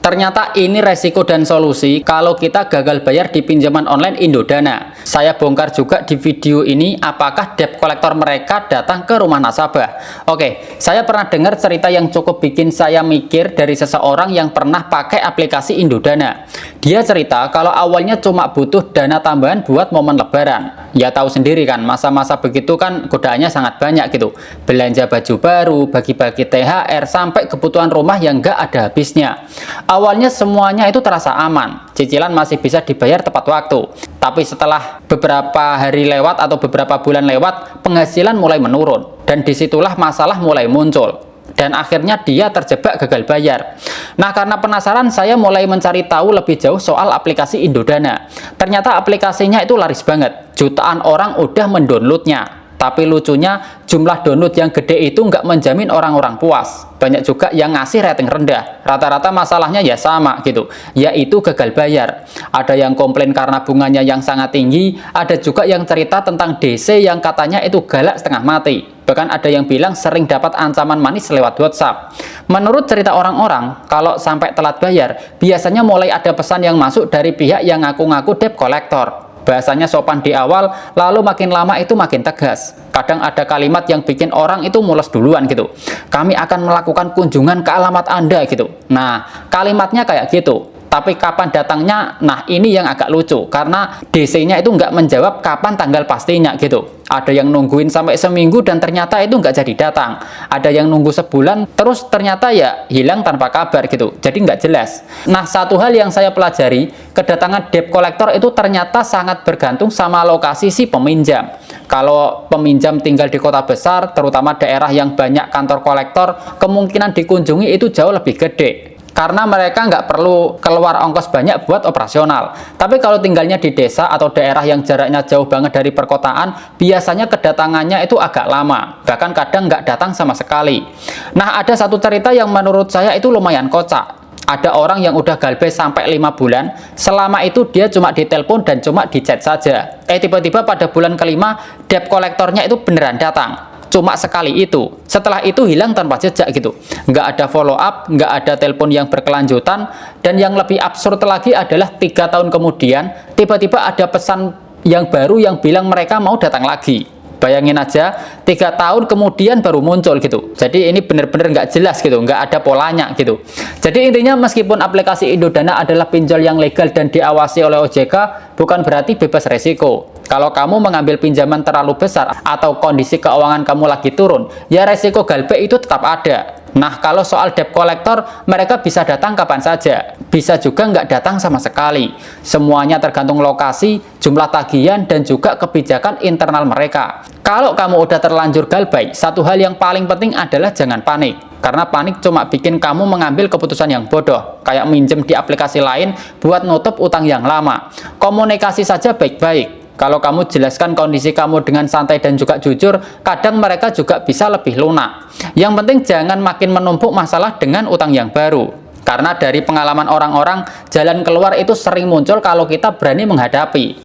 Ternyata ini resiko dan solusi kalau kita gagal bayar di pinjaman online Indodana. Saya bongkar juga di video ini apakah debt collector mereka datang ke rumah nasabah. Oke, saya pernah dengar cerita yang cukup bikin saya mikir dari seseorang yang pernah pakai aplikasi Indodana. Dia cerita kalau awalnya cuma butuh dana tambahan buat momen lebaran. Ya tahu sendiri kan, masa-masa begitu kan godaannya sangat banyak gitu. Belanja baju baru, bagi-bagi THR, sampai kebutuhan rumah yang nggak ada habisnya. Awalnya semuanya itu terasa aman, cicilan masih bisa dibayar tepat waktu. Tapi setelah beberapa hari lewat atau beberapa bulan lewat, penghasilan mulai menurun. Dan disitulah masalah mulai muncul. Dan akhirnya dia terjebak gagal bayar. Nah, karena penasaran, saya mulai mencari tahu lebih jauh soal aplikasi Indodana. Ternyata aplikasinya itu laris banget. Jutaan orang udah mendownloadnya. Tapi lucunya, jumlah download yang gede itu nggak menjamin orang-orang puas. Banyak juga yang ngasih rating rendah. Rata-rata masalahnya ya sama gitu, yaitu gagal bayar. Ada yang komplain karena bunganya yang sangat tinggi, ada juga yang cerita tentang DC yang katanya itu galak setengah mati. Bahkan ada yang bilang sering dapat ancaman manis lewat WhatsApp. Menurut cerita orang-orang, kalau sampai telat bayar, biasanya mulai ada pesan yang masuk dari pihak yang ngaku-ngaku debt collector. Bahasanya sopan di awal, lalu makin lama itu makin tegas. Kadang ada kalimat yang bikin orang itu mules duluan gitu. Kami akan melakukan kunjungan ke alamat Anda gitu. Nah, kalimatnya kayak gitu. Tapi kapan datangnya, nah ini yang agak lucu. Karena DC-nya itu nggak menjawab kapan tanggal pastinya gitu. Ada yang nungguin sampai seminggu dan ternyata itu nggak jadi datang. Ada yang nunggu sebulan, terus ternyata ya hilang tanpa kabar gitu. Jadi nggak jelas. Nah, satu hal yang saya pelajari, kedatangan debt collector itu ternyata sangat bergantung sama lokasi si peminjam. Kalau peminjam tinggal di kota besar, terutama daerah yang banyak kantor kolektor, kemungkinan dikunjungi itu jauh lebih gede. Karena mereka nggak perlu keluar ongkos banyak buat operasional. Tapi kalau tinggalnya di desa atau daerah yang jaraknya jauh banget dari perkotaan, biasanya kedatangannya itu agak lama. Bahkan kadang nggak datang sama sekali. Nah, ada satu cerita yang menurut saya itu lumayan kocak. Ada orang yang udah galbay sampai 5 bulan, selama itu dia cuma ditelepon dan cuma di chat saja. Tiba-tiba pada bulan kelima, debt kolektornya itu beneran datang. Cuma sekali itu. Setelah itu hilang tanpa jejak gitu. Nggak ada follow up, nggak ada telepon yang berkelanjutan, dan yang lebih absurd lagi adalah 3 tahun kemudian, tiba-tiba ada pesan yang baru yang bilang mereka mau datang lagi. Bayangin aja, 3 tahun kemudian baru muncul gitu. Jadi ini bener-bener nggak jelas gitu, nggak ada polanya gitu. Jadi intinya meskipun aplikasi Indodana adalah pinjol yang legal dan diawasi oleh OJK, bukan berarti bebas resiko. Kalau kamu mengambil pinjaman terlalu besar atau kondisi keuangan kamu lagi turun, ya resiko galbay itu tetap ada. Nah, kalau soal debt collector, mereka bisa datang kapan saja. Bisa juga nggak datang sama sekali. Semuanya tergantung lokasi, jumlah tagihan, dan juga kebijakan internal mereka. Kalau kamu udah terlanjur galbay, satu hal yang paling penting adalah jangan panik. Karena panik cuma bikin kamu mengambil keputusan yang bodoh. Kayak minjem di aplikasi lain buat nutup utang yang lama. Komunikasi saja baik-baik. Kalau kamu jelaskan kondisi kamu dengan santai dan juga jujur, kadang mereka juga bisa lebih lunak. Yang penting jangan makin menumpuk masalah dengan utang yang baru. Karena dari pengalaman orang-orang, jalan keluar itu sering muncul kalau kita berani menghadapi.